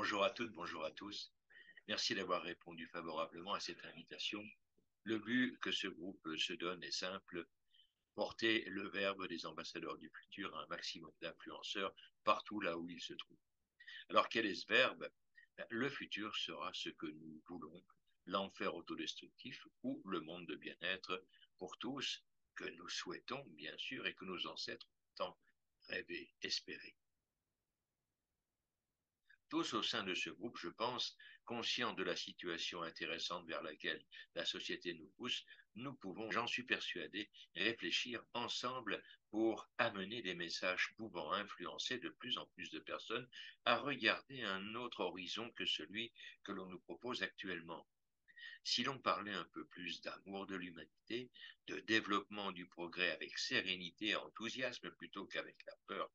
Bonjour à toutes, bonjour à tous. Merci d'avoir répondu favorablement à cette invitation. Le but que ce groupe se donne est simple, porter le verbe des ambassadeurs du futur à un maximum d'influenceurs partout là où ils se trouvent. Alors quel est ce verbe? Le futur sera ce que nous voulons, l'enfer autodestructif ou le monde de bien-être pour tous que nous souhaitons bien sûr et que nos ancêtres ont tant rêvé, espéré. Tous au sein de ce groupe, je pense, conscients de la situation intéressante vers laquelle la société nous pousse, nous pouvons, j'en suis persuadé, réfléchir ensemble pour amener des messages pouvant influencer de plus en plus de personnes à regarder un autre horizon que celui que l'on nous propose actuellement. Si l'on parlait un peu plus d'amour de l'humanité, de développement du progrès avec sérénité et enthousiasme plutôt qu'avec la peur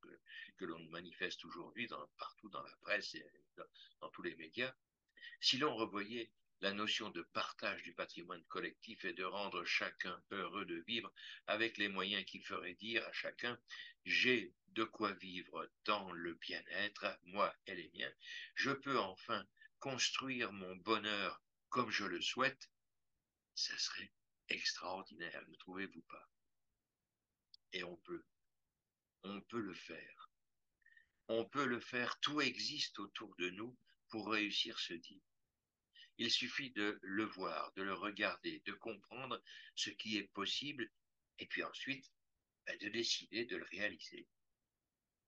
que l'on manifeste aujourd'hui partout dans la presse et dans tous les médias, si l'on revoyait la notion de partage du patrimoine collectif et de rendre chacun heureux de vivre avec les moyens qui feraient dire à chacun j'ai de quoi vivre dans le bien-être, moi et les miens, je peux enfin construire mon bonheur comme je le souhaite, ça serait extraordinaire, ne trouvez-vous pas? Et on peut le faire. On peut le faire, tout existe autour de nous pour réussir ce deal. Il suffit de le voir, de le regarder, de comprendre ce qui est possible et puis ensuite de décider de le réaliser.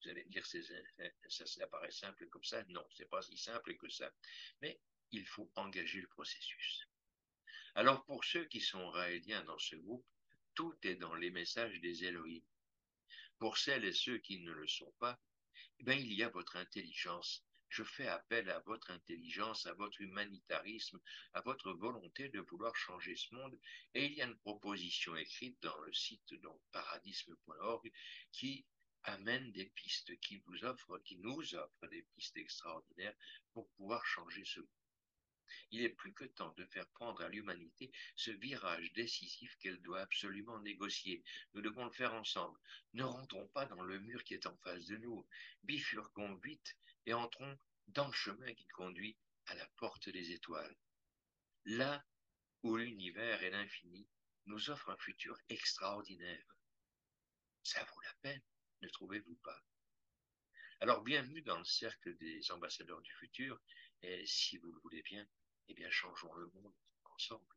Vous allez me dire, ça paraît simple comme ça. Non, c'est pas si simple que ça. Mais il faut engager le processus. Alors pour ceux qui sont raéliens dans ce groupe, tout est dans les messages des Elohim. Pour celles et ceux qui ne le sont pas, eh bien, il y a votre intelligence. Je fais appel à votre intelligence, à votre humanitarisme, à votre volonté de vouloir changer ce monde. Et il y a une proposition écrite dans le site donc paradisme.org qui amène des pistes, qui nous offre des pistes extraordinaires pour pouvoir changer ce monde. Il est plus que temps de faire prendre à l'humanité ce virage décisif qu'elle doit absolument négocier. Nous devons le faire ensemble. Ne rentrons pas dans le mur qui est en face de nous. Bifurquons vite et entrons dans le chemin qui conduit à la porte des étoiles. Là où l'univers et l'infini nous offrent un futur extraordinaire. Ça vaut la peine, ne trouvez-vous pas? Alors, bienvenue dans le cercle des ambassadeurs du futur, et si vous le voulez bien, eh bien, changeons le monde ensemble.